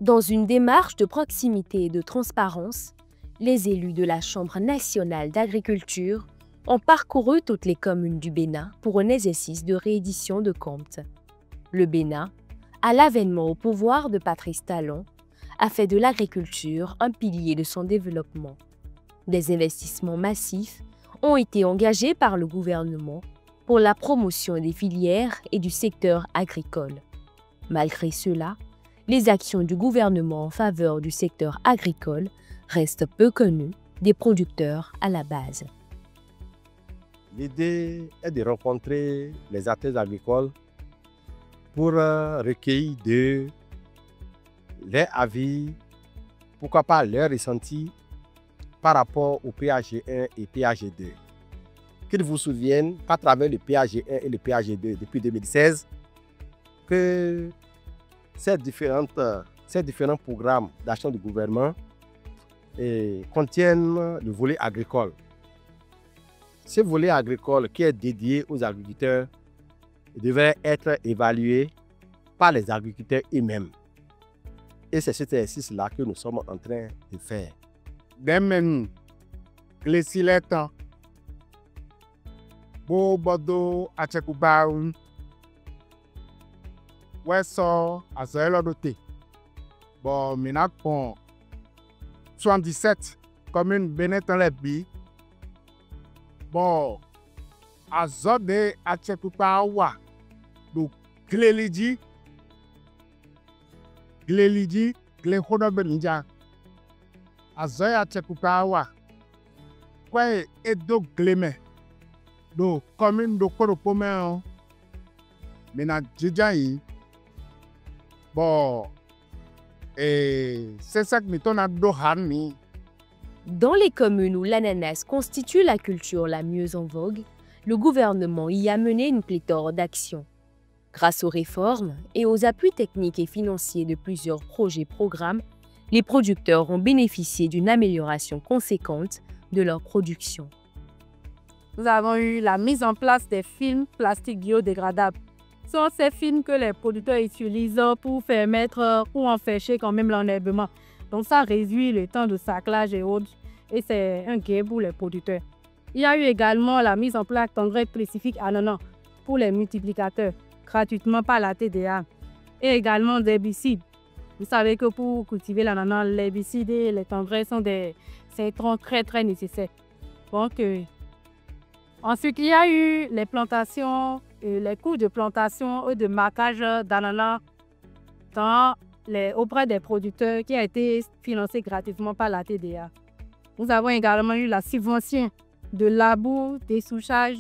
Dans une démarche de proximité et de transparence, les élus de la Chambre nationale d'agriculture ont parcouru toutes les communes du Bénin pour un exercice de réédition de comptes. Le Bénin, à l'avènement au pouvoir de Patrice Talon, a fait de l'agriculture un pilier de son développement. Des investissements massifs ont été engagés par le gouvernement pour la promotion des filières et du secteur agricole. Malgré cela, les actions du gouvernement en faveur du secteur agricole restent peu connues des producteurs à la base. L'idée est de rencontrer les acteurs agricoles pour recueillir de leurs avis, pourquoi pas leurs ressentis par rapport au PAG1 et PAG2. Qu'ils vous souviennent qu'à travers le PAG1 et le PAG2 depuis 2016, que ces différents programmes d'action du gouvernement contiennent le volet agricole. Ce volet agricole qui est dédié aux agriculteurs devrait être évalué par les agriculteurs eux-mêmes. Et c'est cet exercice-là que nous sommes en train de faire. Demain, les silettes, Bodo Achekubaun, Wesso, Azoelodote. Bon, maintenant, 77 communes Bénétan les Bi. Bon, Azode Achekubawa, donc Glelidi, Glehonobelinja. Azoya Achekubawa, quoi et do Gleme. Donc, commune de Koropomé, maintenant, Djidjaï. Bon, et c'est ça que nous avons. Dans les communes où l'ananas constitue la culture la mieux en vogue, le gouvernement y a mené une pléthore d'actions. Grâce aux réformes et aux appuis techniques et financiers de plusieurs projets-programmes, les producteurs ont bénéficié d'une amélioration conséquente de leur production. Nous avons eu la mise en place des films plastiques biodégradables. Ce sont ces films que les producteurs utilisent pour permettre ou empêcher quand même l'enherbement. Donc ça réduit le temps de saclage et autres. Et c'est un gain pour les producteurs. Il y a eu également la mise en place d'engrais spécifiques ananas pour les multiplicateurs, gratuitement par la TDA. Et également des herbicides. Vous savez que pour cultiver l'ananas, les herbicides et les engrais sont des intrants très nécessaires. Donc, ensuite, il y a eu les plantations, les coûts de plantation et de marquage d'ananas auprès des producteurs qui a été financé gratuitement par la TDA. Nous avons également eu la subvention de labour, dessouchage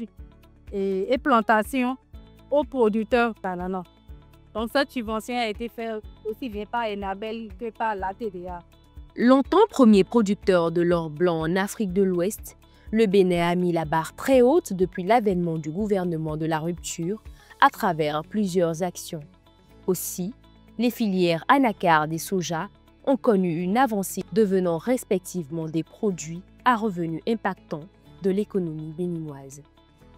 et plantation aux producteurs d'ananas. Donc cette subvention a été faite aussi bien par Enabel que par la TDA. Longtemps premier producteur de l'or blanc en Afrique de l'Ouest, le Bénin a mis la barre très haute depuis l'avènement du gouvernement de la rupture à travers plusieurs actions. Aussi, les filières anacarde et soja ont connu une avancée, devenant respectivement des produits à revenus impactants de l'économie béninoise.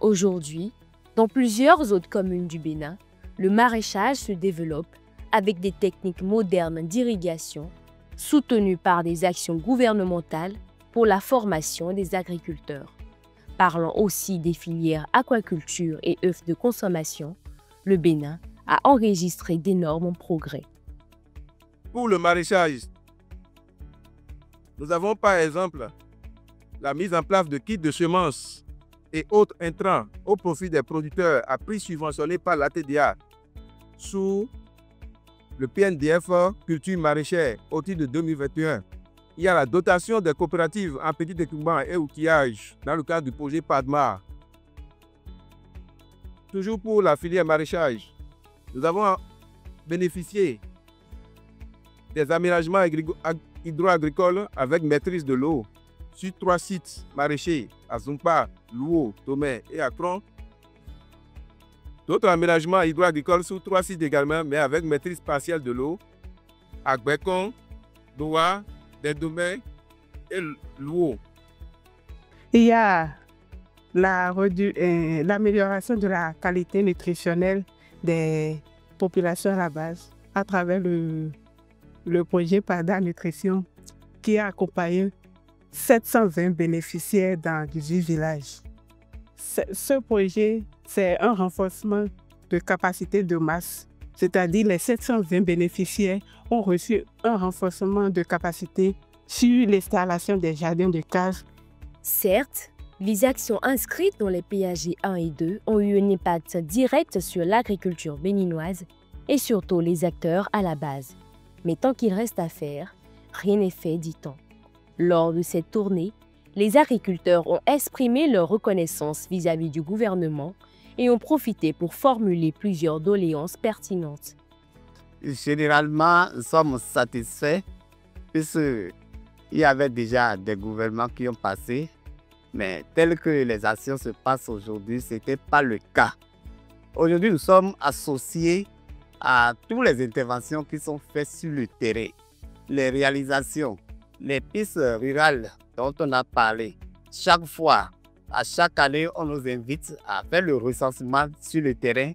Aujourd'hui, dans plusieurs autres communes du Bénin, le maraîchage se développe avec des techniques modernes d'irrigation soutenues par des actions gouvernementales pour la formation des agriculteurs. Parlant aussi des filières aquaculture et œufs de consommation, le Bénin a enregistré d'énormes progrès. Pour le maraîchage, nous avons par exemple la mise en place de kits de semences et autres intrants au profit des producteurs à prix subventionné par la TDA sous le PNDF Culture maraîchère au titre de 2021. Il y a la dotation des coopératives en petit équipement et outillage dans le cadre du projet PADMA. Toujours pour la filière maraîchage, nous avons bénéficié des aménagements hydro-agricoles avec maîtrise de l'eau sur 3 sites maraîchers à Zumpa, Louo, Tomé et Akron. D'autres aménagements hydro-agricoles sur 3 sites également, mais avec maîtrise partielle de l'eau à Gbekon, Doua, Dedomé et Louo. Il y a l'amélioration de la qualité nutritionnelle des populations à la base à travers le le projet Pada Nutrition qui a accompagné 720 bénéficiaires dans 18 villages. Ce projet, c'est un renforcement de capacité de masse, c'est-à-dire les 720 bénéficiaires ont reçu un renforcement de capacité sur l'installation des jardins de cases. Certes, les actions inscrites dans les PAG 1 et 2 ont eu un impact direct sur l'agriculture béninoise et surtout les acteurs à la base. Mais tant qu'il reste à faire, rien n'est fait, dit-on. Lors de cette tournée, les agriculteurs ont exprimé leur reconnaissance vis-à-vis du gouvernement et ont profité pour formuler plusieurs doléances pertinentes. Généralement, nous sommes satisfaits puisqu'il y avait déjà des gouvernements qui ont passé, mais tel que les actions se passent aujourd'hui, ce n'était pas le cas. Aujourd'hui, nous sommes associés à toutes les interventions qui sont faites sur le terrain, les réalisations, les pistes rurales dont on a parlé. Chaque fois, à chaque année, on nous invite à faire le recensement sur le terrain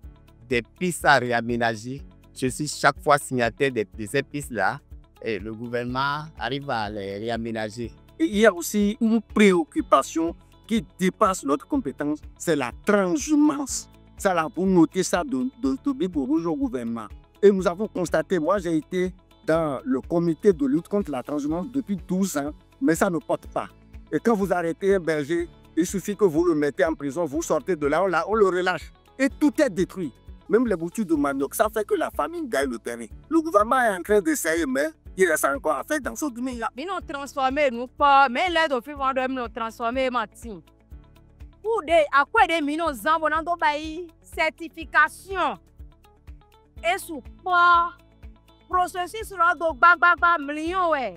des pistes à réaménager. Je suis chaque fois signataire de ces pistes-là et le gouvernement arrive à les réaménager. Il y a aussi une préoccupation qui dépasse notre compétence, c'est la transhumance. Ça, là, pour noter ça de Bourrouge au gouvernement. Et nous avons constaté, moi j'ai été dans le comité de lutte contre la transhumance depuis 12 ans, mais ça ne porte pas. Et quand vous arrêtez un berger, il suffit que vous le mettez en prison, vous sortez de là, on le relâche. Et tout est détruit. Même les boutures de manioc, ça fait que la famine gagne le terrain. Le gouvernement est en train d'essayer, mais il reste encore à faire dans ce domaine-là. Mais nous transformer, nous pas, mais l'aide au fait de nous transformer, Martin. Pour des, à quoi des millions d'envoyants bail certification et support processus là do millions ouais.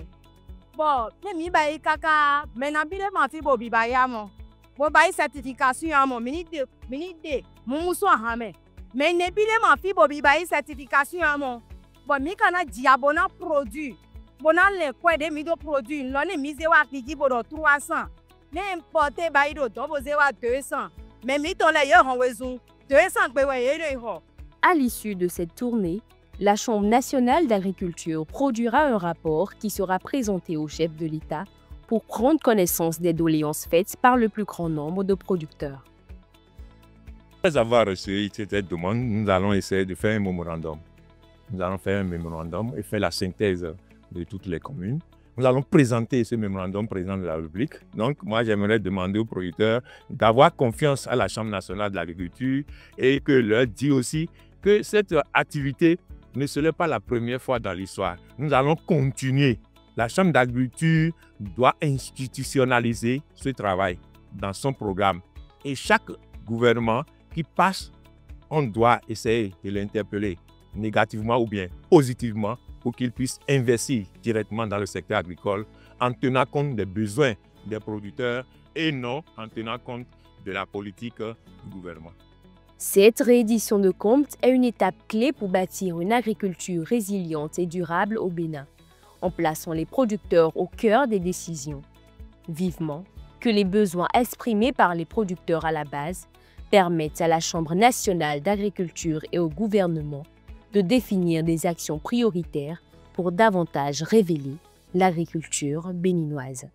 Bon, mais mi bail kaka, mais n'a bien ma fi bobi bail mon. Bon bail certification mon minute mon so hamé. Mais ne bien ma fi bobi bail certification mon. Bon mi kana diabona produit. Bon a les quoi des mi do produit, l'on est misé wa qui pour 300. N'importe bail do doboze wa 200. Mais mi ton les en wezou 200 À l'issue de cette tournée, la Chambre nationale d'agriculture produira un rapport qui sera présenté au chef de l'État pour prendre connaissance des doléances faites par le plus grand nombre de producteurs. Après avoir reçu cette demande, nous allons essayer de faire un mémorandum. Nous allons faire un mémorandum et faire la synthèse de toutes les communes. Nous allons présenter ce mémorandum au président de la République. Donc, moi, j'aimerais demander aux producteurs d'avoir confiance à la Chambre nationale de l'agriculture et que leur dire aussi que cette activité ne serait pas la première fois dans l'histoire. Nous allons continuer. La Chambre d'agriculture doit institutionnaliser ce travail dans son programme. Et chaque gouvernement qui passe, on doit essayer de l'interpeller négativement ou bien positivement pour qu'il puisse investir directement dans le secteur agricole en tenant compte des besoins des producteurs et non en tenant compte de la politique du gouvernement. Cette réédition de comptes est une étape clé pour bâtir une agriculture résiliente et durable au Bénin, en plaçant les producteurs au cœur des décisions. Vivement que les besoins exprimés par les producteurs à la base permettent à la Chambre nationale d'agriculture et au gouvernement de définir des actions prioritaires pour davantage révéler l'agriculture béninoise.